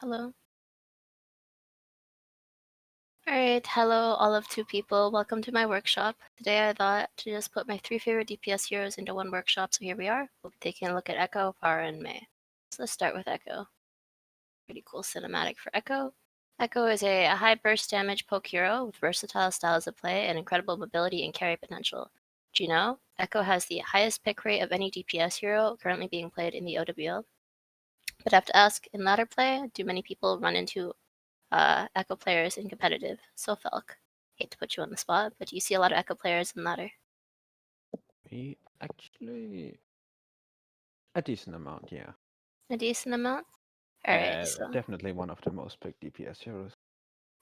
Hello. Alright, hello all of two people. Welcome to my workshop. Today I thought to just put my 3 favorite DPS heroes into one workshop, so here we are. We'll be taking a look at Echo, Pharah, and Mei. So let's start with Echo. Pretty cool cinematic for Echo. Echo is a high burst damage poke hero with versatile styles of play and incredible mobility and carry potential. Do you know, Echo has the highest pick rate of any DPS hero currently being played in the OWL. But I have to ask, in ladder play, do many people run into Echo players in competitive? So Felk, hate to put you on the spot, but do you see a lot of Echo players in ladder? Actually, a decent amount, yeah. A decent amount? Alright, so Definitely one of the most picked DPS heroes.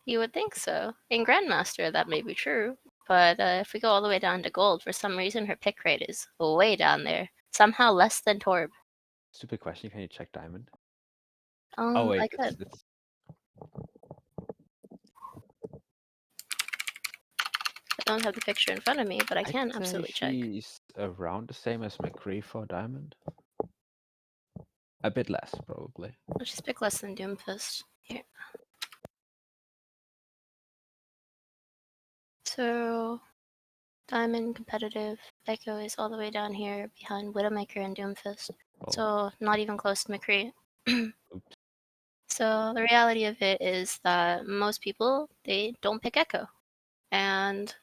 you would think so. In Grandmaster, that may be true, but if we go all the way down to gold, for some reason her pick rate is way down there. Somehow less than Torb. Stupid question, can you check Diamond? Oh wait, I could. it's I don't have the picture in front of me, but I I'd can say absolutely check. she's around the same as McCree for Diamond. A bit less, probably. Let's just pick less than Doomfist. Here. So, Diamond competitive. Echo is all the way down here behind Widowmaker and Doomfist. Oh, So, not even close to McCree. oops. So, the reality of it is that most people, they don't pick Echo. And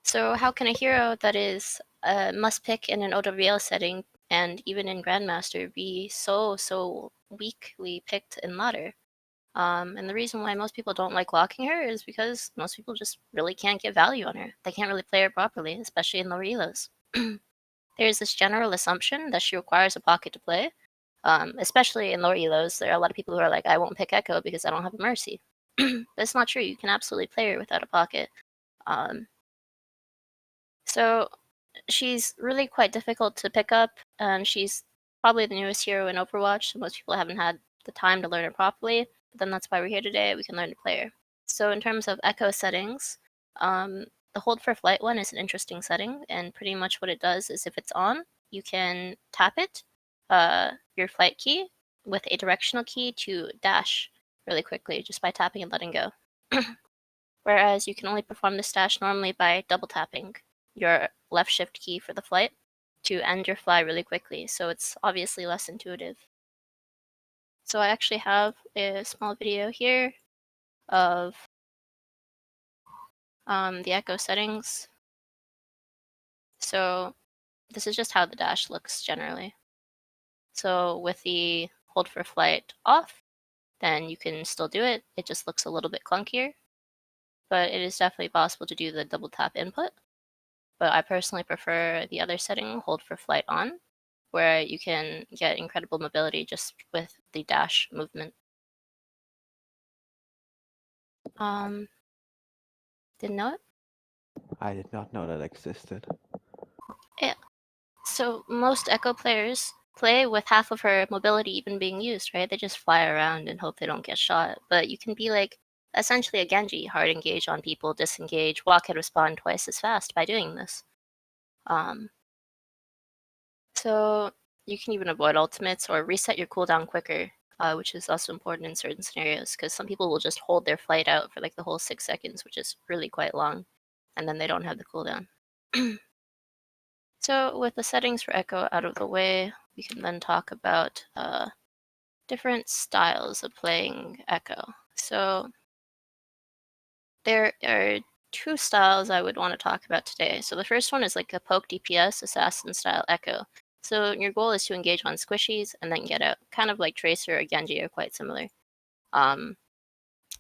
so, how can a hero that is a must pick in an OWL setting and even in Grandmaster be so weakly picked in ladder? And the reason why most people don't like locking her is because most people just really can't get value on her. They can't really play her properly, especially in lower elos. There's this general assumption that she requires a pocket to play, especially in lower elos. There are a lot of people who are like, I won't pick Echo because I don't have a Mercy. That's not true. You can absolutely play her without a pocket. Um, so she's really quite difficult to pick up, and she's probably the newest hero in Overwatch, so most people haven't had the time to learn her properly. But then that's why we're here today. We can learn to play her. So in terms of Echo settings, the hold for flight one is an interesting setting, and pretty much what it does is if it's on, you can tap it, your flight key, with a directional key to dash really quickly just by tapping and letting go. Whereas you can only perform this dash normally by double tapping your left shift key for the flight to end your fly really quickly, so it's obviously less intuitive. So I actually have a small video here of the Echo settings. So this is just how the dash looks generally. So with the hold for flight off, then you can still do it. It just looks a little bit clunkier, but it is definitely possible to do the double tap input. But I personally prefer the other setting, hold for flight on, where you can get incredible mobility just with the dash movement. Didn't know it? I did not know that existed. Yeah. So most Echo players play with half of her mobility even being used, right? They just fly around and hope they don't get shot. But you can be like essentially a Genji, hard engage on people, disengage, walk and respond twice as fast by doing this. Um, so you can even avoid ultimates or reset your cooldown quicker, which is also important in certain scenarios because some people will just hold their flight out for like the whole 6 seconds, which is really quite long, and then they don't have the cooldown. So with the settings for Echo out of the way, we can then talk about different styles of playing Echo. So there are two styles I would want to talk about today. So the first one is like a poke DPS assassin style Echo. So your goal is to engage on squishies and then get out, kind of like Tracer or Genji are quite similar. Um,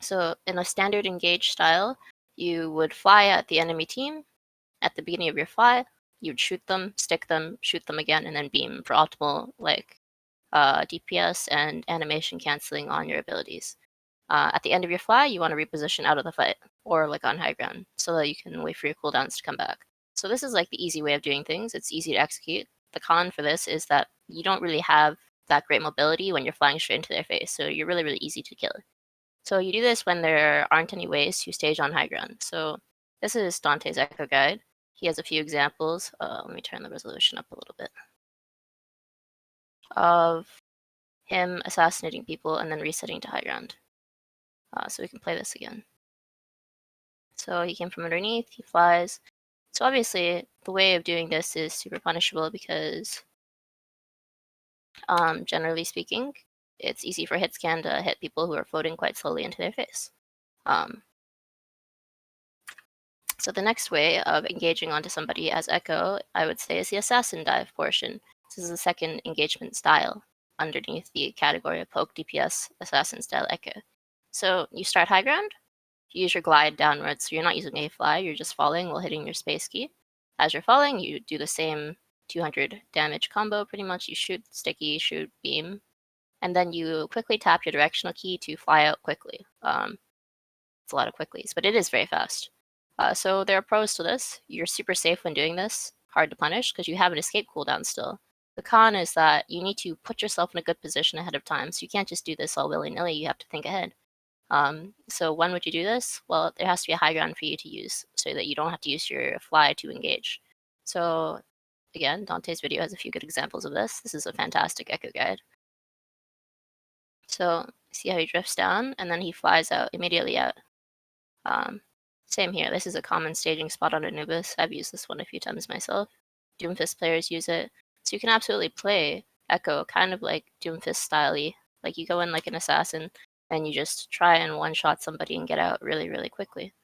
so in a standard engage style, you would fly at the enemy team. At the beginning of your fly, you'd shoot them, stick them, shoot them again, and then beam for optimal like DPS and animation canceling on your abilities. At the end of your fly, you want to reposition out of the fight or like on high ground so that you can wait for your cooldowns to come back. So this is like the easy way of doing things. It's easy to execute. The con for this is that you don't really have that great mobility when you're flying straight into their face, so you're really easy to kill. So you do this when there aren't any ways to stage on high ground. So this is Dante's Echo Guide. He has a few examples. Let me turn the resolution up a little bit. Of him assassinating people and then resetting to high ground. So we can play this again. So he came from underneath, he flies. So obviously, the way of doing this is super punishable because, generally speaking, it's easy for hitscan to hit people who are floating quite slowly into their face. So the next way of engaging onto somebody as Echo, I would say, is the assassin dive portion. This is the second engagement style underneath the category of poke DPS assassin style Echo. So you start high ground, you use your glide downwards, so you're not using a fly, you're just falling while hitting your space key. As you're falling, you do the same 200 damage combo pretty much. You shoot sticky, shoot beam, and then you quickly tap your directional key to fly out quickly. It's a lot of quicklies, but it is very fast. So there are pros to this. You're super safe when doing this, hard to punish because you have an escape cooldown still. The con is that you need to put yourself in a good position ahead of time, so you can't just do this all willy-nilly, you have to think ahead. So when would you do this? Well, there has to be a high ground for you to use so that you don't have to use your fly to engage. So again, Dante's video has a few good examples of this. This is a fantastic Echo guide. So see how he drifts down and then he flies out immediately out. Same here. This is a common staging spot on Anubis. I've used this one a few times myself. Doomfist players use it. So you can absolutely play Echo kind of like Doomfist style-y. Like you go in like an assassin and you just try and one-shot somebody and get out really, really quickly.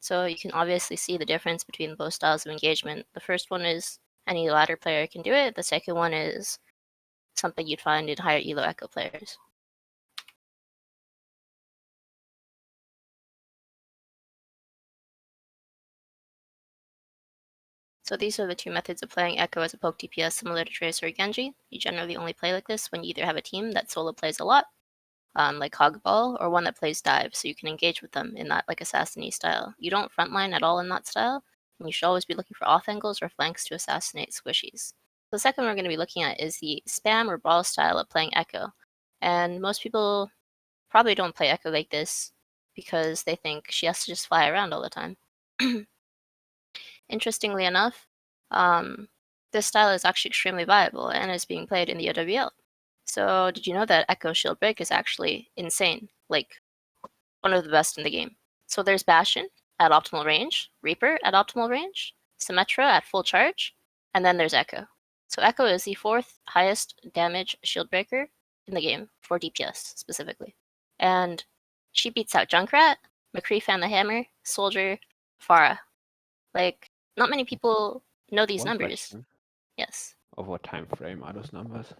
So you can obviously see the difference between both styles of engagement. The first one is any ladder player can do it. The second one is something you'd find in higher elo Echo players. So these are the two methods of playing Echo as a poke DPS similar to Tracer or Genji. You generally only play like this when you either have a team that solo plays a lot, like Hogball, or one that plays dive, so you can engage with them in that like assassin-y style. You don't frontline at all in that style, and you should always be looking for off angles or flanks to assassinate squishies. The second we're going to be looking at is the spam or brawl style of playing Echo. And most people probably don't play Echo like this because they think she has to just fly around all the time. Interestingly enough, this style is actually extremely viable and is being played in the OWL. So did you know that Echo Shield Break is actually insane? Like, one of the best in the game. So there's Bastion at optimal range, Reaper at optimal range, Symmetra at full charge, and then there's Echo. So Echo is the fourth highest damage shield breaker in the game, for DPS specifically. And she beats out Junkrat, McCree Fan the Hammer, Soldier, Pharah. Like, not many people know these One numbers. question. Yes. Of what time frame are those numbers?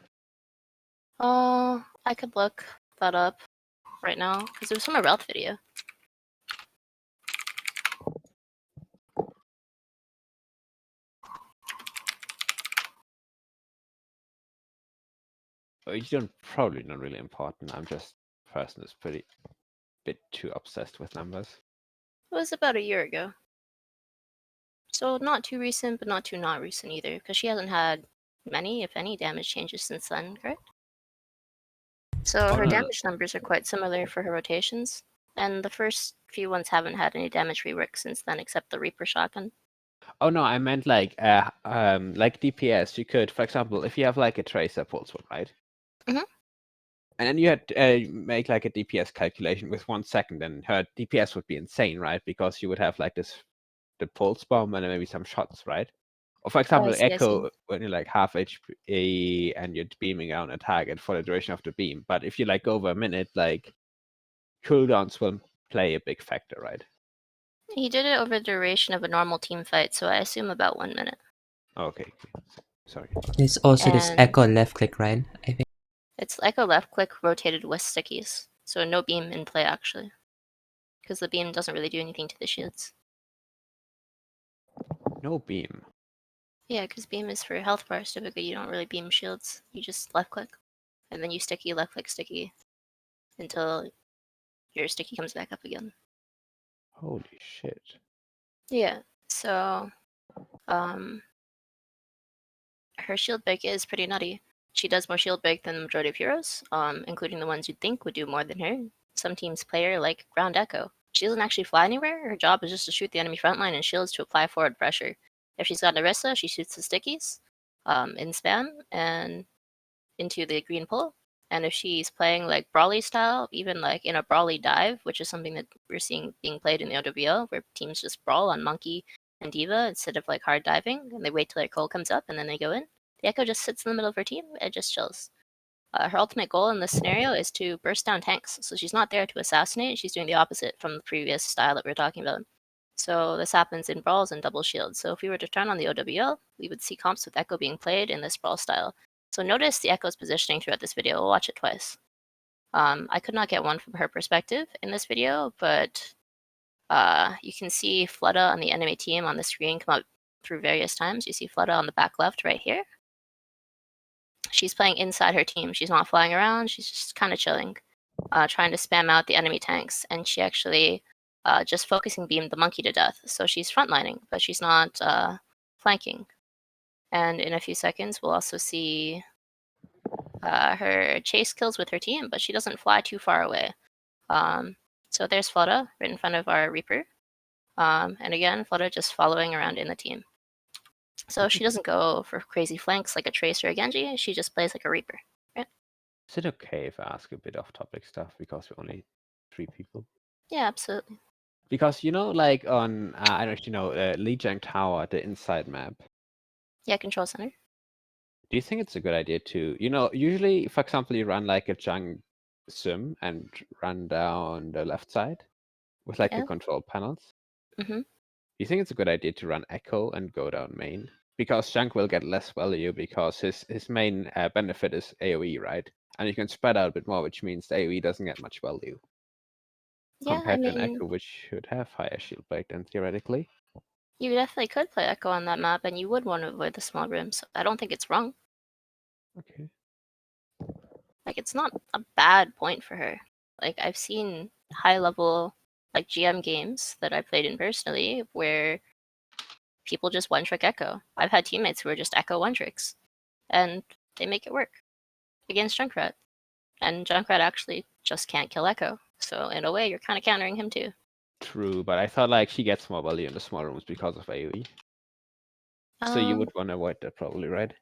I could look that up right now because it was from a Ralph video. You don't probably not really important. I'm just a person that's pretty bit too obsessed with numbers. It was about a year ago. So not too recent, but not too not recent either, because she hasn't had many, if any, damage changes since then, correct? So Oh her no, no. damage numbers are quite similar for her rotations, and the first few ones haven't had any damage rework since then, except the Reaper shotgun. Oh no, I meant like DPS. You could, for example, if you have like a tracer pulse one, right? Mhm. And then you had make like a DPS calculation with 1 second, and her DPS would be insane, right? Because you would have like the pulse bomb and then maybe some shots, right? Or for Oh, I example, see, I see. Echo when you're like half HP and you're beaming on a target for the duration of the beam. But if you like go over a minute, like cooldowns will play a big factor, right? He did it over the duration of a normal team fight, so I assume about 1 minute. Okay, sorry. There's also this And echo left click, right? I think. it's like a left click rotated with stickies, so no beam in play actually, because the beam doesn't really do anything to the shields. No beam. Yeah, because beam is for health bars. Typically, you don't really beam shields. You just left click, and then you sticky, left click, sticky, until your sticky comes back up again. Holy shit. Yeah. So, her shield break is pretty nutty. She does more shield break than the majority of heroes, including the ones you'd think would do more than her. Some teams play her like Ground Echo. She doesn't actually fly anywhere. Her job is just to shoot the enemy frontline and shields to apply forward pressure. If she's got Narissa, she shoots the stickies in spam, and into the green pole. And if she's playing like Brawly style, even like in a Brawly dive, which is something that we're seeing being played in the OWL, where teams just brawl on Monkey and Diva instead of like hard diving, and they wait till their coal comes up and then they go in. The Echo just sits in the middle of her team and just chills. Her ultimate goal in this scenario is to burst down tanks, so she's not there to assassinate, she's doing the opposite from the previous style that we were talking about. So this happens in brawls and double shields. So if we were to turn on the OWL, we would see comps with Echo being played in this brawl style. So notice the Echo's positioning throughout this video. We'll watch it twice. I could not get one from her perspective in this video, but you can see Flutta on the enemy team on the screen come up through various times. You see Flutta on the back left right here. She's playing inside her team. She's not flying around. She's just kind of chilling, trying to spam out the enemy tanks. And she actually just focusing beamed the monkey to death. So she's frontlining, but she's not flanking. And in a few seconds, we'll also see her chase kills with her team, but she doesn't fly too far away. So there's Flutta right in front of our Reaper. And again, Flutta just following around in the team. So she doesn't go for crazy flanks like a Tracer or a Genji. She just plays like a Reaper. Right? Is it okay if I ask a bit off-topic stuff because we're only 3 people? Yeah, absolutely. Because like on I don't know if you know Lijiang Tower, the inside map. Yeah, control center. Do you think it's a good idea to usually, for example, you run like a Jung sim and run down the left side with like the Yeah. control panels? Mm-hmm. Do you think it's a good idea to run Echo and go down main? Because Junk will get less value because his main benefit is AoE, right? And you can spread out a bit more, which means the AoE doesn't get much value. Yeah, Compared to an Echo, which should have higher shield break then theoretically. you definitely could play Echo on that map, and you would want to avoid the small rooms. I don't think it's wrong. Okay. Like, it's not a bad point for her. Like, I've seen high-level, like, GM games that I played in personally where people just one-trick Echo. I've had teammates who are just Echo one-tricks, and they make it work against Junkrat. And Junkrat actually just can't kill Echo. So in a way, you're kind of countering him too. True, but I thought like she gets more value in the small rooms because of AoE. So you would want to avoid that probably, right?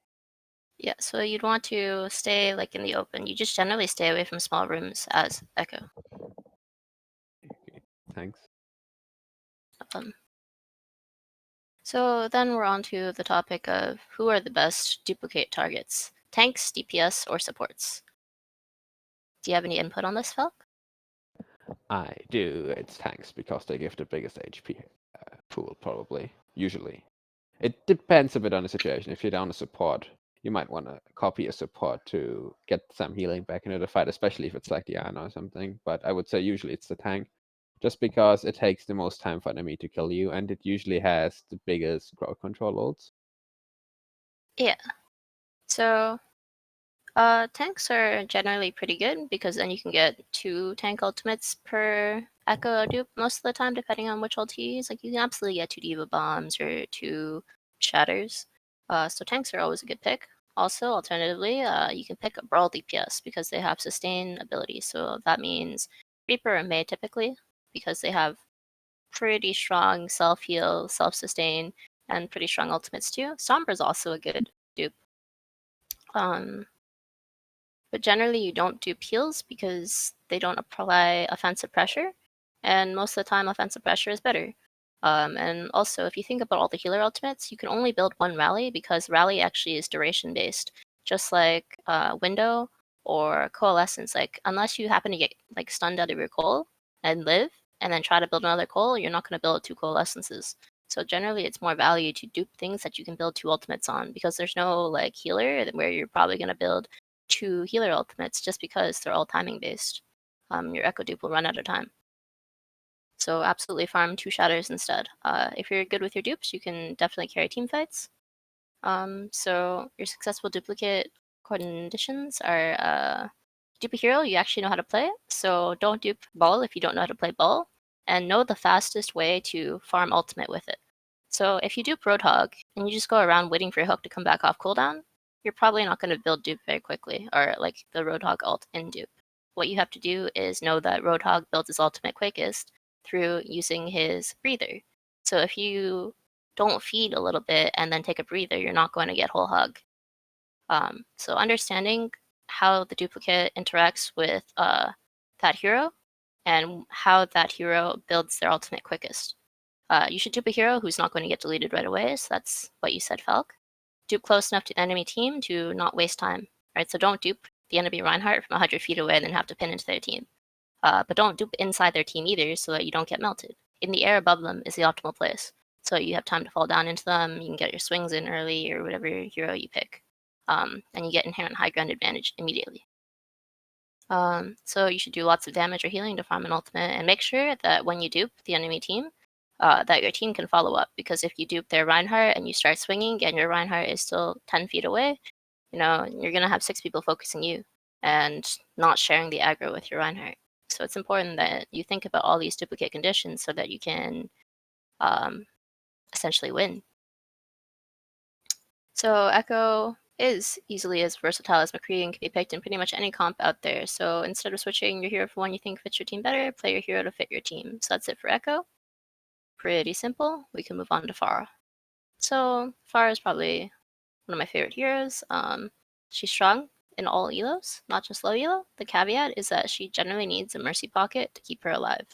Yeah, so you'd want to stay like in the open. You just generally stay away from small rooms as Echo. Okay, thanks. So then we're on to the topic of who are the best duplicate targets, tanks, DPS, or supports. Do you have any input on this, Felk? I do. It's tanks because they give the biggest HP pool, probably. Usually. It depends a bit on the situation. If you're down a support, you might want to copy a support to get some healing back into the fight, especially if it's like the Ana or something. But I would say usually it's the tank, just because it takes the most time for enemy to kill you, and it usually has the biggest crowd control ults. Yeah. So tanks are generally pretty good because then you can get 2 tank ultimates per Echo dupe most of the time, depending on which ult you use. Like, you can absolutely get 2 Diva Bombs or 2 Shatters. So tanks are always a good pick. Also, alternatively, you can pick a Brawl DPS because they have sustain ability. So that means Reaper or Mei typically, because they have pretty strong self-heal, self-sustain, and pretty strong ultimates too. Sombra is also a good dupe. But generally you don't do peels because they don't apply offensive pressure, and most of the time offensive pressure is better. And also, if you think about all the healer ultimates, you can only build 1 rally because rally actually is duration based, just like window or coalescence. Like, unless you happen to get like stunned out of your coal and live, and then try to build another coal, you're not going to build 2 coalescences. So generally, it's more value to dupe things that you can build 2 ultimates on because there's no like healer where you're probably going to build 2 healer ultimates just because they're all timing based. Your Echo dupe will run out of time. So absolutely farm 2 shatters instead. If you're good with your dupes, you can definitely carry team fights. So your successful duplicate conditions are dupe a hero you actually know how to play. So don't dupe ball if you don't know how to play ball, and know the fastest way to farm ultimate with it. So if you dupe Roadhog and you just go around waiting for your hook to come back off cooldown, you're probably not going to build dupe very quickly, or like the Roadhog ult in dupe. What you have to do is know that Roadhog builds his ultimate quickest through using his breather. So if you don't feed a little bit and then take a breather, you're not going to get whole hug. So understanding how the duplicate interacts with that hero and how that hero builds their ultimate quickest. You should dupe a hero who's not going to get deleted right away, so that's what you said, Falk. Dupe close enough to the enemy team to not waste time, right? So don't dupe the enemy Reinhardt from 100 feet away and then have to pin into their team. But don't dupe inside their team either so that you don't get melted. In the air above them is the optimal place. So you have time to fall down into them, you can get your swings in early or whatever hero you pick. And you get inherent high ground advantage immediately. So you should do lots of damage or healing to farm an ultimate and make sure that when you dupe the enemy team, that your team can follow up. Because if you dupe their Reinhardt and you start swinging and your Reinhardt is still 10 feet away, you're going to have 6 people focusing you and not sharing the aggro with your Reinhardt. So it's important that you think about all these duplicate conditions so that you can essentially win. So Echo is easily as versatile as McCree and can be picked in pretty much any comp out there. So instead of switching your hero for one you think fits your team better, play your hero to fit your team. So that's it for Echo. Pretty simple. We can move on to Pharah. So Pharah is probably one of my favorite heroes. She's strong in all elos, not just low elo. The caveat is that she generally needs a mercy pocket to keep her alive.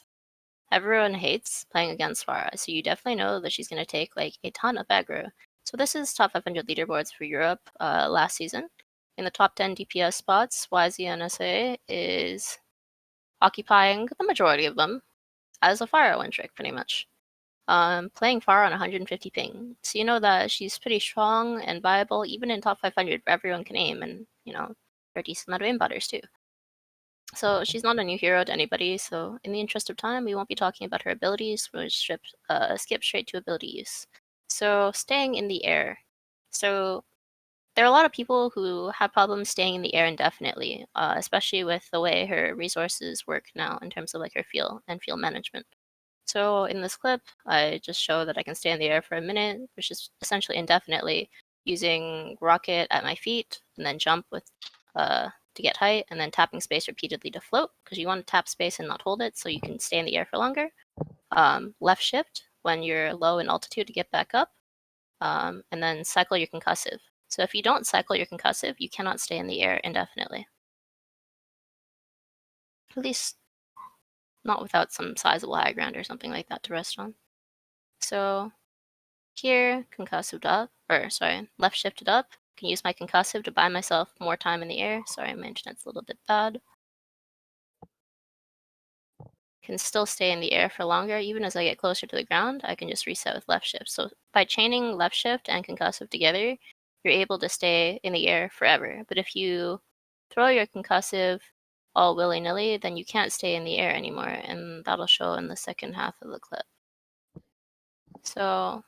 Everyone hates playing against Pharah, so you definitely know that she's going to take like a ton of aggro. So this is top 500 leaderboards for Europe last season. In the top 10 DPS spots, YZNSA is occupying the majority of them as a Pharah win trick, pretty much. Playing Pharah on 150 ping, so you know that she's pretty strong and viable even in top 500 where everyone can aim, and there are a decent amount of aim butters too. So she's not a new hero to anybody, so in the interest of time, we won't be talking about her abilities. We'll skip straight to ability use. So staying in the air. So there are a lot of people who have problems staying in the air indefinitely, especially with the way her resources work now in terms of like her feel and field management. So in this clip, I just show that I can stay in the air for a minute, which is essentially indefinitely, using rocket at my feet and then jump with to get height, and then tapping space repeatedly to float, because you want to tap space and not hold it so you can stay in the air for longer. Left shift when you're low in altitude to get back up, and then cycle your concussive. So if you don't cycle your concussive, you cannot stay in the air indefinitely. At least not without some sizable high ground or something like that to rest on. So here, left shifted up. Can use my concussive to buy myself more time in the air. Sorry, my internet's a little bit bad. Can still stay in the air for longer. Even as I get closer to the ground, I can just reset with left shift. So by chaining left shift and concussive together, you're able to stay in the air forever. But if you throw your concussive all willy-nilly, then you can't stay in the air anymore, and that'll show in the second half of the clip. So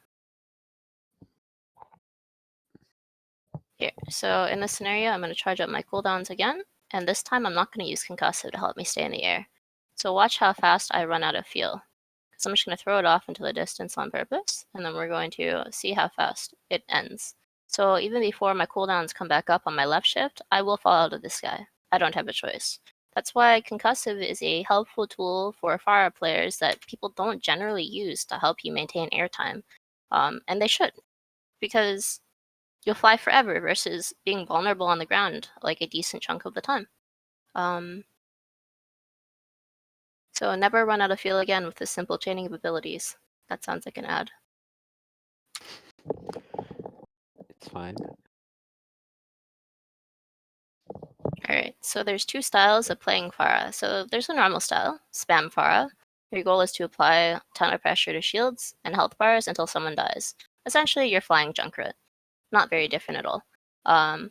here, so in this scenario, I'm going to charge up my cooldowns again, and this time I'm not going to use concussive to help me stay in the air. So watch how fast I run out of fuel, because I'm just going to throw it off into the distance on purpose, and then we're going to see how fast it ends. So even before my cooldowns come back up on my left shift, I will fall out of the sky. I don't have a choice. That's why concussive is a helpful tool for Pharah players that people don't generally use to help you maintain airtime, and they should, because you'll fly forever versus being vulnerable on the ground like a decent chunk of the time. So never run out of fuel again with this simple chaining of abilities. That sounds like an ad. It's fine. Alright, so there's two styles of playing Pharah. So there's a normal style, spam Pharah. Your goal is to apply a ton of pressure to shields and health bars until someone dies. Essentially, you're flying Junkrat. Not very different at all.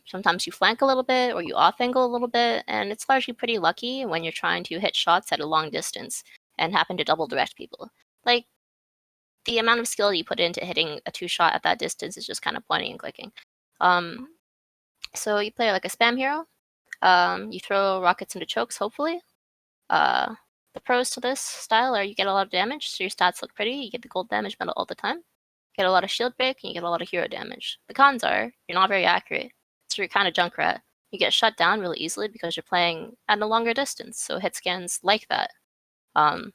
Sometimes you flank a little bit or you off angle a little bit, and it's largely pretty lucky when you're trying to hit shots at a long distance and happen to double direct people. Like, the amount of skill you put into hitting a 2-shot at that distance is just kind of pointing and clicking. So you play like a spam hero. You throw rockets into chokes, hopefully. The pros to this style are you get a lot of damage, so your stats look pretty. You get the gold damage medal all the time. Get a lot of shield break, and you get a lot of hero damage. The cons are, you're not very accurate, so you're kind of Junkrat. You get shut down really easily because you're playing at a longer distance, so hit scans like that. And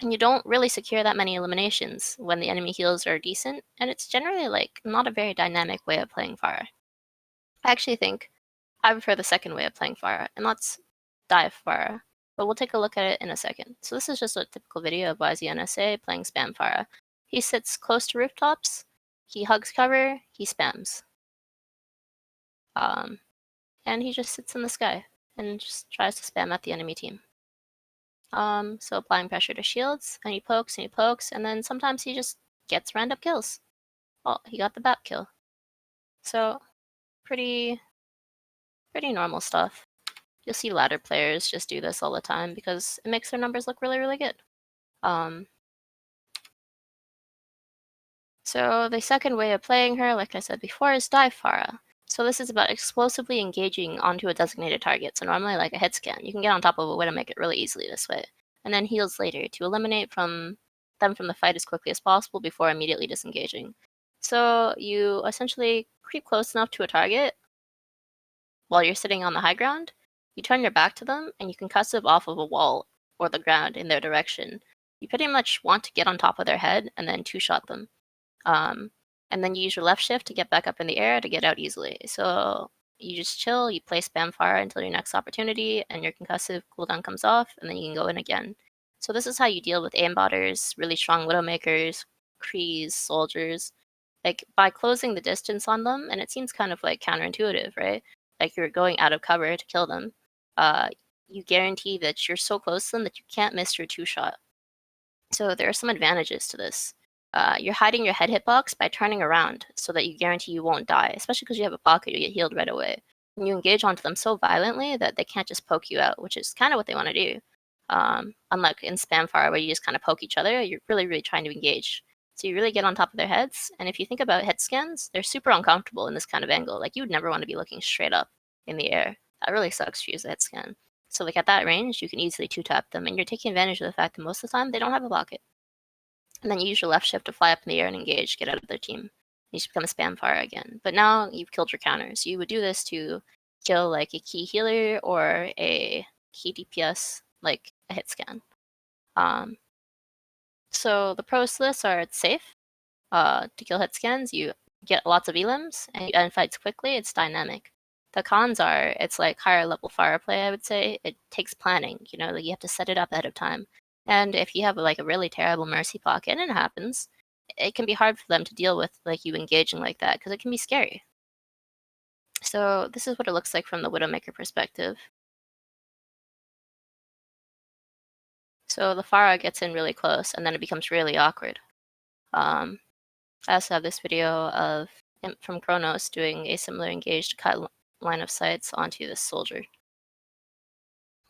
you don't really secure that many eliminations when the enemy heals are decent, and it's generally like not a very dynamic way of playing Pharah. I actually think I prefer the second way of playing Pharah, and let's dive Pharah. But we'll take a look at it in a second. So this is just a typical video of YZNSA playing spam Pharah. He sits close to rooftops, he hugs cover, he spams. And he just sits in the sky and just tries to spam at the enemy team. So applying pressure to shields, and he pokes, and then sometimes he just gets random kills. Oh, he got the bat kill. So, pretty normal stuff. You'll see ladder players just do this all the time because it makes their numbers look really, really good. So the second way of playing her, like I said before, is dive Pharah. So this is about explosively engaging onto a designated target. So normally like a head scan, you can get on top of a Widowmaker really easily this way. And then heals later to eliminate them from the fight as quickly as possible before immediately disengaging. So you essentially creep close enough to a target while you're sitting on the high ground, you turn your back to them, and you concussive off of a wall or the ground in their direction. You pretty much want to get on top of their head and then two-shot them. And then you use your left shift to get back up in the air to get out easily. So you just chill, you play spam Pharah until your next opportunity, and your concussive cooldown comes off, and then you can go in again. So this is how you deal with aimbotters, really strong Widowmakers, Krees, soldiers, like by closing the distance on them, and it seems kind of like counterintuitive, right? Like you're going out of cover to kill them. You guarantee that you're so close to them that you can't miss your two-shot. So there are some advantages to this. You're hiding your head hitbox by turning around so that you guarantee you won't die, especially because you have a pocket, you get healed right away. And you engage onto them so violently that they can't just poke you out, which is kind of what they want to do. Unlike in Spam Fire, where you just kind of poke each other, you're really, really trying to engage. So you really get on top of their heads. And if you think about head scans, they're super uncomfortable in this kind of angle. Like you would never want to be looking straight up in the air. That really sucks to use a head scan. So like at that range, you can easily two-tap them, and you're taking advantage of the fact that most of the time they don't have a pocket. And then you use your left shift to fly up in the air and engage, get out of their team. You just become a spam fire again. But now you've killed your counters. You would do this to kill like a key healer or a key DPS, like a hit scan. So the pros to this are it's safe. To kill hit scans, you get lots of elims and you end fights quickly. It's dynamic. The cons are it's like higher level fire play, I would say. It takes planning, like you have to set it up ahead of time. And if you have like a really terrible mercy pocket, and it happens, it can be hard for them to deal with like you engaging like that because it can be scary. So this is what it looks like from the Widowmaker perspective. So the Pharah gets in really close and then it becomes really awkward. I also have this video of him from Kronos doing a similar engage to cut line of sights onto this soldier.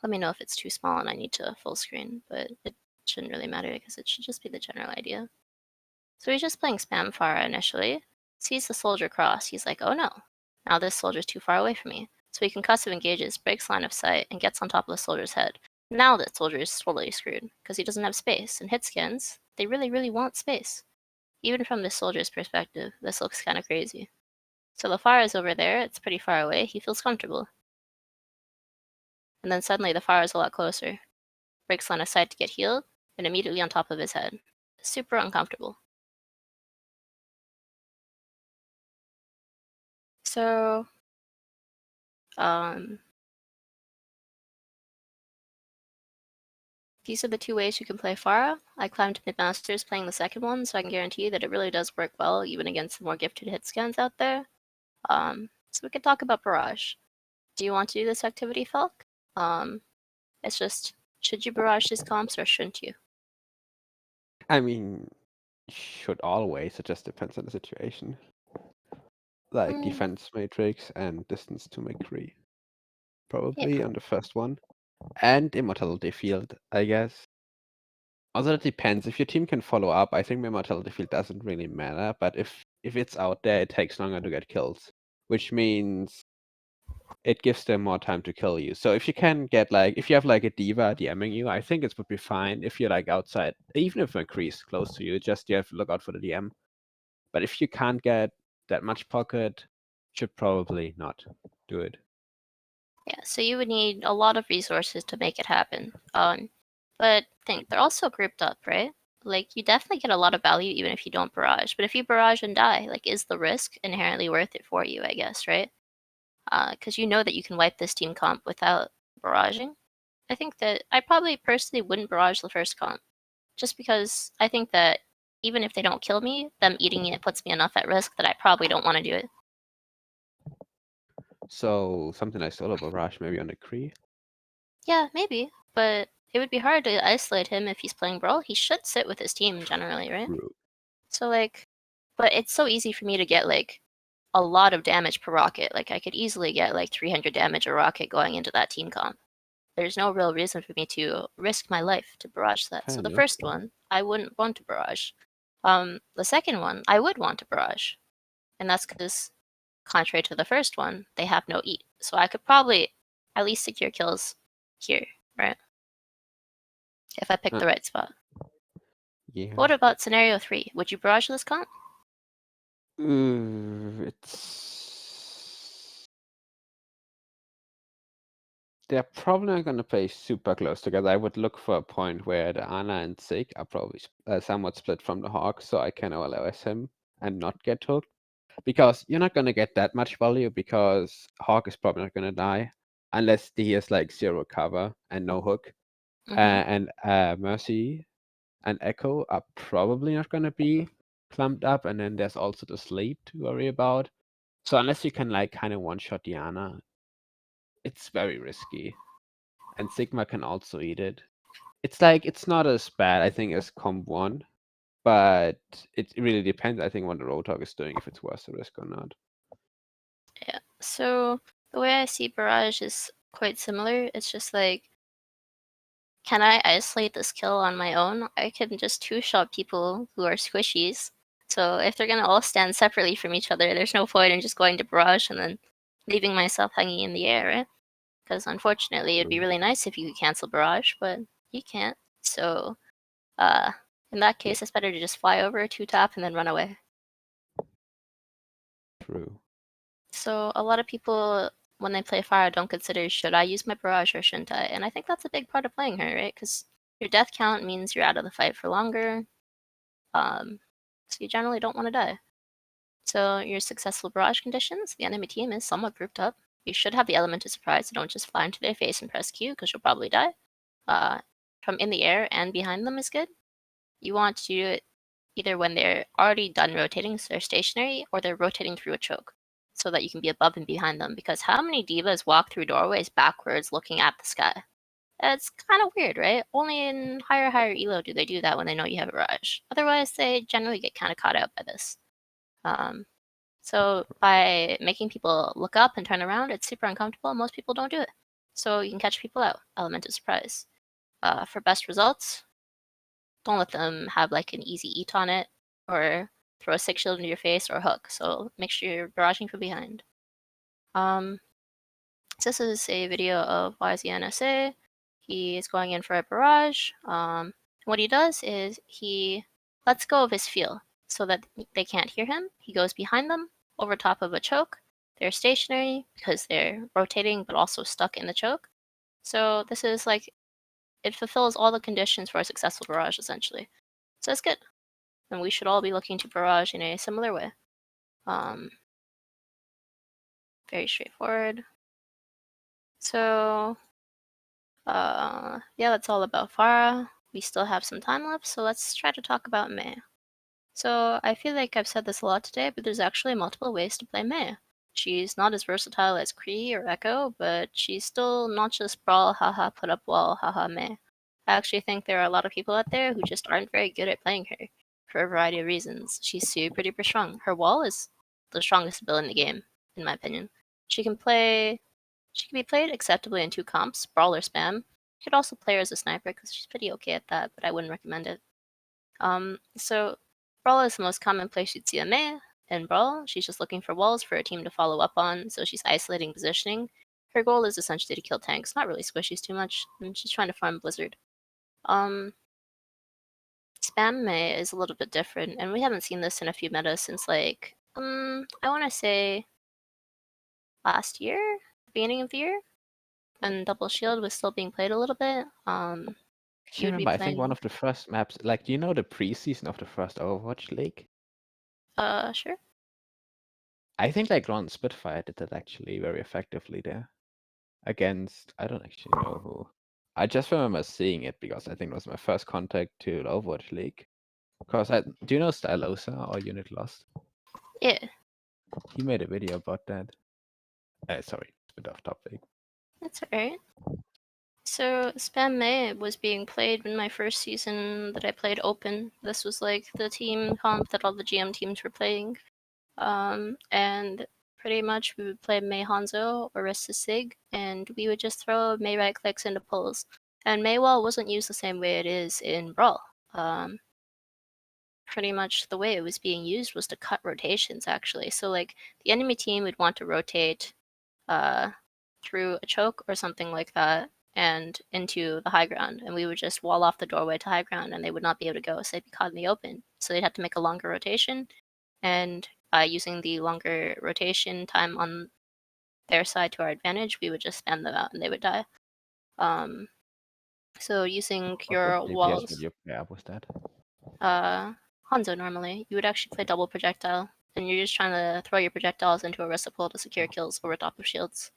Let me know if it's too small and I need to full screen, but it shouldn't really matter because it should just be the general idea. So he's just playing spam Pharah initially, sees the soldier cross, he's like, oh no, now this soldier's too far away from me. So he concussive engages, breaks line of sight, and gets on top of the soldier's head. Now that soldier is totally screwed, because he doesn't have space, and hit scans, they really, really want space. Even from this soldier's perspective, this looks kind of crazy. So the Pharah is over there, it's pretty far away, he feels comfortable. And then suddenly the Pharah is a lot closer. Breaks line of sight to get healed, and immediately on top of his head. Super uncomfortable. So, these are the two ways you can play Pharah. I climbed to Mid-Masters playing the second one, so I can guarantee that it really does work well, even against the more gifted hit scans out there. So we could talk about Barrage. Do you want to do this activity, Felk? It's just, should you barrage these comps or shouldn't you? I mean, should always. It just depends on the situation. Like defense matrix and distance to McCree. Probably on the first one. And immortality field, I guess. Also, it depends. If your team can follow up, I think immortality field doesn't really matter. But if it's out there, it takes longer to get kills, which means it gives them more time to kill you. So if you can get if you have a diva DMing you, I think it would be fine if you're outside. Even if McCree is close to you, just you have to look out for the DM. But if you can't get that much pocket, should probably not do it. Yeah, so you would need a lot of resources to make it happen. But think they're also grouped up, right? Like you definitely get a lot of value even if you don't barrage. But if you barrage and die, is the risk inherently worth it for you? I guess, right? because you know that you can wipe this team comp without barraging. I think that I probably personally wouldn't barrage the first comp, just because I think that even if they don't kill me, them eating it puts me enough at risk that I probably don't want to do it. So something like solo barrage maybe on the Kree. Yeah, maybe, but it would be hard to isolate him if he's playing Brawl. He should sit with his team generally, right? True. So like, but it's so easy for me to get like a lot of damage per rocket. Like I could easily get like 300 damage a rocket going into that team comp. There's no real reason for me to risk my life to barrage that. Fair So the enough. first one, I wouldn't want to barrage. The second one, I would want to barrage, and that's because, contrary to the first one, they have no eat. So I could probably at least secure kills here, right? If I pick Uh, the right spot. Yeah. But what about scenario 3? Would you barrage this comp? It's they're probably not gonna play super close together. I would look for a point where the Ana and Sig are probably somewhat split from the Hawk, so I can OLS him and not get hooked. Because you're not gonna get that much value because Hawk is probably not gonna die unless he has like 0 cover and no hook. Mm-hmm. And Mercy and Echo are probably not gonna be clumped up, and then there's also the sleep to worry about. So unless you can like kind of one-shot Diana, it's very risky. And Sigma can also eat it. It's like it's not as bad, I think, as Comp 1, but it really depends, I think, what the Roadhog is doing, if it's worth the risk or not. Yeah. So the way I see barrage is quite similar. It's just like, can I isolate this kill on my own? I can just two-shot people who are squishies. So if they're gonna all stand separately from each other, there's no point in just going to barrage and then leaving myself hanging in the air, right? Because unfortunately, it'd be really nice if you could cancel barrage, but you can't. So, in that Yeah, case, it's better to just fly over, two-tap, and then run away. true. So a lot of people, when they play Pharah, don't consider, should I use my barrage or shouldn't I? And I think that's a big part of playing her, right? Because your death count means you're out of the fight for longer. So you generally don't want to die. So your successful barrage conditions, the enemy team is somewhat grouped up. You should have the element of surprise, so don't just fly into their face and press Q, because you'll probably die. From in the air and behind them is good. You want to do it either when they're already done rotating, so they're stationary, or they're rotating through a choke, so that you can be above and behind them. Because how many divas walk through doorways backwards looking at the sky? It's kind of weird, right? Only in higher elo do they do that when they know you have a barrage. Otherwise, they generally get kind of caught out by this. So by making people look up and turn around, it's super uncomfortable. Most people don't do it. So you can catch people out. Element of surprise. For best results, don't let them have like an easy eat on it, or throw a 6 shield into your face, or hook. So make sure you're barraging from behind. So this is a video of YZNSA. He is going in for a barrage. What he does is he lets go of his feel so that they can't hear him. He goes behind them over top of a choke. They're stationary because they're rotating but also stuck in the choke. So this is like, it fulfills all the conditions for a successful barrage essentially. So it's good. And we should all be looking to barrage in a similar way. Very straightforward. So yeah, that's all about Pharah. We still have some time left, so let's try to talk about Mei. So I feel like I've said this a lot today, but there's actually multiple ways to play Mei. She's not as versatile as Kree or Echo, but she's still not just brawl, haha, put up wall, haha, Mei. I actually think there are a lot of people out there who just aren't very good at playing her for a variety of reasons. She's super duper strong. Her wall is the strongest ability in the game, in my opinion. She can be played acceptably in 2 comps, brawl or spam. You could also play her as a sniper because she's pretty okay at that, but I wouldn't recommend it. So brawl is the most common place you'd see a Mei. In brawl, she's just looking for walls for a team to follow up on, so she's isolating positioning. Her goal is essentially to kill tanks, not really squishies too much, and she's trying to farm Blizzard. Spam Mei is a little bit different, and we haven't seen this in a few metas since like, I want to say last year, beginning of the year, when Double Shield was still being played a little bit. Do you You'd be remember, I think one playing, of the first maps, like, do you know the preseason of the first Overwatch League? sure. I think like Ron Spitfire did that actually very effectively there against I don't actually know who. I just remember seeing it because I think it was my first contact to the Overwatch League. Because do you know Stylosa or Unit Lost? Yeah, He made a video about that. Sorry, it's a bit off topic. that's alright. So Spam May was being played in my first season that I played Open. This was like the team comp that all the GM teams were playing. And pretty much we would play May Hanzo or Rista Sig, and we would just throw May right clicks into pulls. And May Wall wasn't used the same way it is in Brawl. Pretty much the way it was being used was to cut rotations actually. So like the enemy team would want to rotate through a choke or something like that and into the high ground, and we would just wall off the doorway to high ground and they would not be able to go, so they'd be caught in the open. So they'd have to make a longer rotation, and by using the longer rotation time on their side to our advantage, we would just spam them out and they would die. So using What your DPS would walls, you pair with that? Hanzo normally, you would actually play double projectile, and you're just trying to throw your projectiles into a reciprocal to secure kills over top of shields.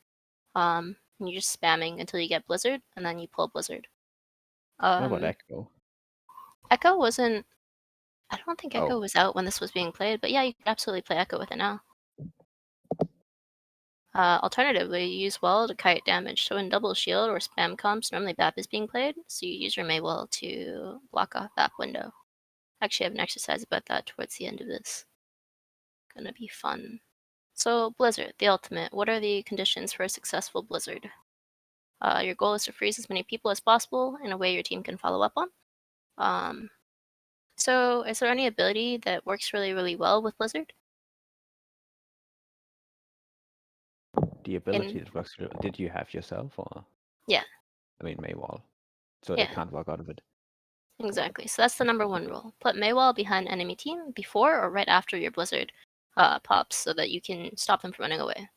And you're just spamming until you get Blizzard, and then you pull Blizzard. What about Um, Echo? Echo wasn't. I don't think Echo Oh, was out when this was being played, but yeah, you can absolutely play Echo with it now. Alternatively, you use Well to kite damage. So in double shield or spam comps, normally BAP is being played, so you use your May Well to block off BAP window. Actually, I have an exercise about that towards the end of this. Gonna be fun. So Blizzard, the ultimate. What are the conditions for a successful Blizzard? Your goal is to freeze as many people as possible in a way your team can follow up on. So is there any ability that works really, really well with Blizzard? the ability In that works. Did you have yourself or? Yeah, I mean Maywall, so they yeah, can't walk out of it. exactly. So that's the number one rule. Put Maywall behind enemy team before or right after your Blizzard pops so that you can stop them from running away.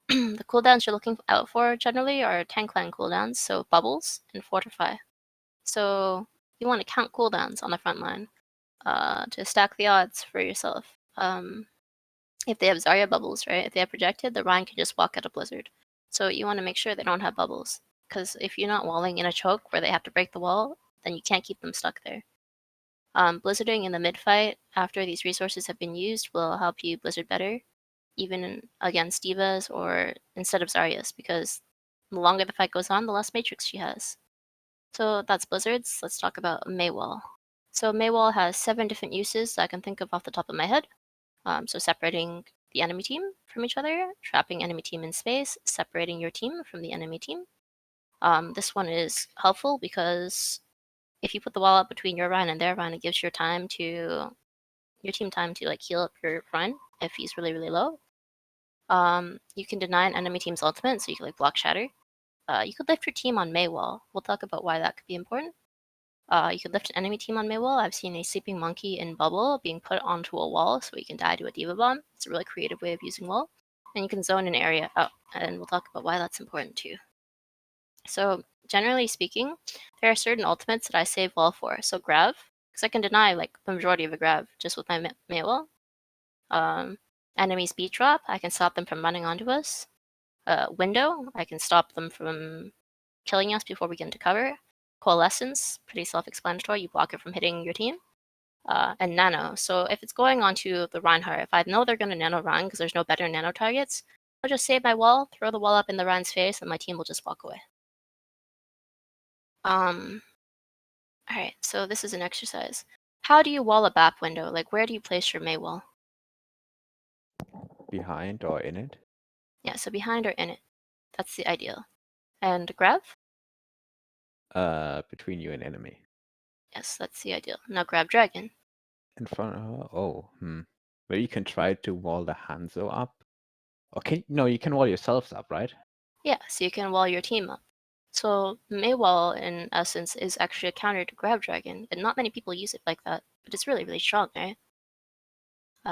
The cooldowns you're looking out for generally are tank line cooldowns, so bubbles and fortify. So you want to count cooldowns on the front line to stack the odds for yourself. If they have Zarya bubbles, right? If they have projected, the Rhine can just walk out of Blizzard. So you want to make sure they don't have bubbles. Because if you're not walling in a choke where they have to break the wall, then you can't keep them stuck there. Blizzarding in the mid fight after these resources have been used will help you Blizzard better, even against Divas or instead of Zaryas, because the longer the fight goes on, the less Matrix she has. So that's Blizzards. Let's talk about Maywall. So Maywall has 7 different uses that I can think of off the top of my head. So separating the enemy team from each other, trapping enemy team in space, separating your team from the enemy team. This one is helpful because if you put the wall up between your Rhine and their Rhine, it gives your team time to like heal up your Rhine if he's really, really low. You can deny an enemy team's ultimate, so you can like block shatter. You could lift your team on Maywall. We'll talk about why that could be important. You could lift an enemy team on Maywall. I've seen a sleeping monkey in bubble being put onto a wall so he can die to a diva bomb. It's a really creative way of using wall. And you can zone an area out, and we'll talk about why that's important too. So generally speaking, there are certain ultimates that I save wall for. So grav, because I can deny like the majority of a grav just with my Maywall. Enemy speed drop, I can stop them from running onto us. Window, I can stop them from killing us before we get into cover. Coalescence, pretty self-explanatory. You block it from hitting your team. And nano. So if it's going onto the Reinhardt, if I know they're going to nano run because there's no better nano targets, I'll just save my wall, throw the wall up in the Rein's face, and my team will just walk away. Alright, so this is an exercise. How do you wall a BAP window? Like, where do you place your May wall? Behind or in it? Yeah, so behind or in it. That's the ideal. And grab? Between you and enemy. Yes, that's the ideal. Now grab dragon. In front of her? Oh, Maybe you can try to wall the Hanzo up. Okay, no, you can wall yourselves up, right? Yeah, so you can wall your team up. So Maywall, in essence, is actually a counter to Grab Dragon, and not many people use it like that, but it's really, really strong, right?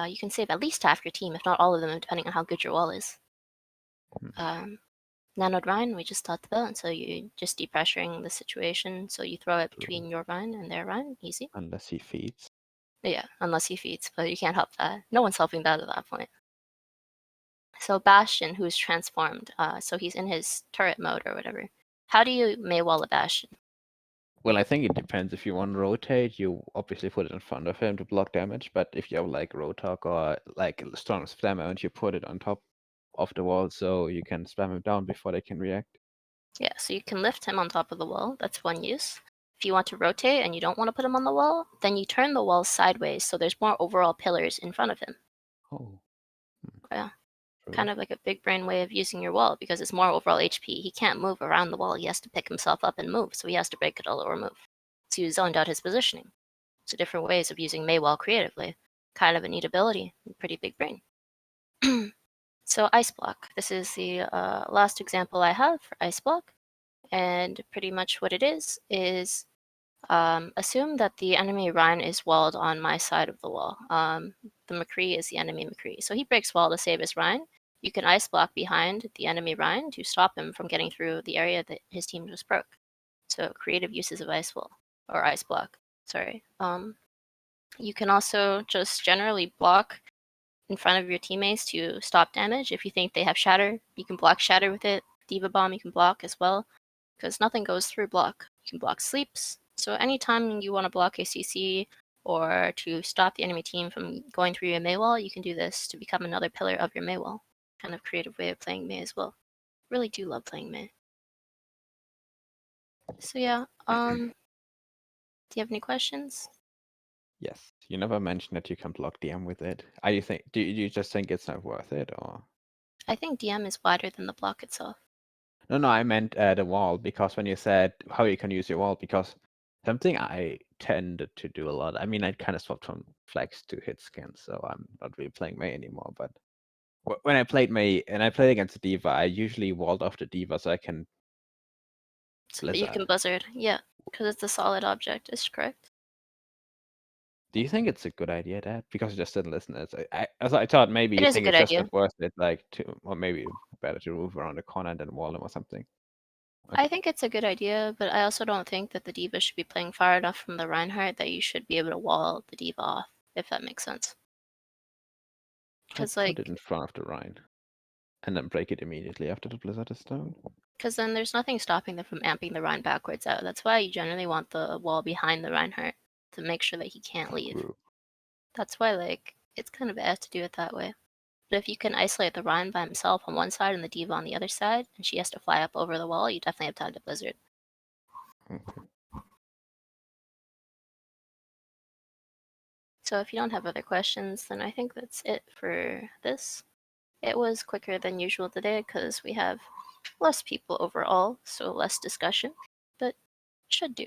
You can save at least half your team, if not all of them, depending on how good your wall is. Nanoed Rhine, we just talked about, so you just depressuring the situation, so you throw it between your Rhine and their Rhine, easy. Unless he feeds. Yeah, unless he feeds, but you can't help that. No one's helping that at that point. So Bastion, who's transformed, so he's in his turret mode or whatever. How do you Maywall a Bastion? Well, I think it depends. If you want to rotate, you obviously put it in front of him to block damage. But if you have like Rotok or like strong spam and you put it on top of the wall so you can spam him down before they can react. Yeah, so you can lift him on top of the wall. That's one use. If you want to rotate and you don't want to put him on the wall, then you turn the wall sideways so there's more overall pillars in front of him. Oh. Yeah. True. Kind of like a big brain way of using your wall because it's more overall HP. He can't move around the wall. He has to pick himself up and move, so he has to break it all or move. So you zoned out his positioning. So different ways of using Maywall creatively. Kind of a neat ability. Pretty big brain. So Ice Block. This is the last example I have for Ice Block. And pretty much what it is assume that the enemy Rhine is walled on my side of the wall. The McCree is the enemy McCree. So he breaks wall to save his Rhine. You can Ice Block behind the enemy Rhine to stop him from getting through the area that his team just broke. So creative uses of Ice Wall, or Ice Block, sorry. You can also just generally block in front of your teammates to stop damage. If you think they have Shatter, you can block Shatter with it. Diva Bomb you can block as well, because nothing goes through block. You can block sleeps. So anytime you want to block a CC or to stop the enemy team from going through your Maywall, you can do this to become another pillar of your Maywall. Kind of creative way of playing May as well. Really do love playing May. So yeah, do you have any questions? Yes. You never mentioned that you can block DM with it. Are you think? Do you just think it's not worth it, or? I think DM is wider than the block itself. No, I meant the wall, because when you said how you can use your wall, because something I tended to do a lot. I mean, I kind of swapped from Flex to hit skin, so I'm not really playing May anymore. But when I played May and I played against the Diva, I usually walled off the Diva so I can So that you can Blizzard. buzzard. Yeah, because it's a solid object, is correct. Do you think it's a good idea, Dad? Because you just didn't listen. As I thought, maybe It you is a think good it's just idea. not worth it, like or maybe better to move around the corner and then wall them or something. I think it's a good idea, but I also don't think that the Diva should be playing far enough from the Reinhardt that you should be able to wall the Diva off, if that makes sense. I'd Because put it in front of the Rhine and then break it immediately after the Blizzard is down. Because then there's nothing stopping them from amping the Rhine backwards out. That's why you generally want the wall behind the Reinhardt to make sure that he can't leave. True. That's why, like, it's kind of bad to do it that way. But if you can isolate the Rhine by himself on one side and the Diva on the other side, and she has to fly up over the wall, you definitely have time to Blizzard. Okay. So if you don't have other questions, then I think that's it for this. It was quicker than usual today because we have less people overall, so less discussion, but should do.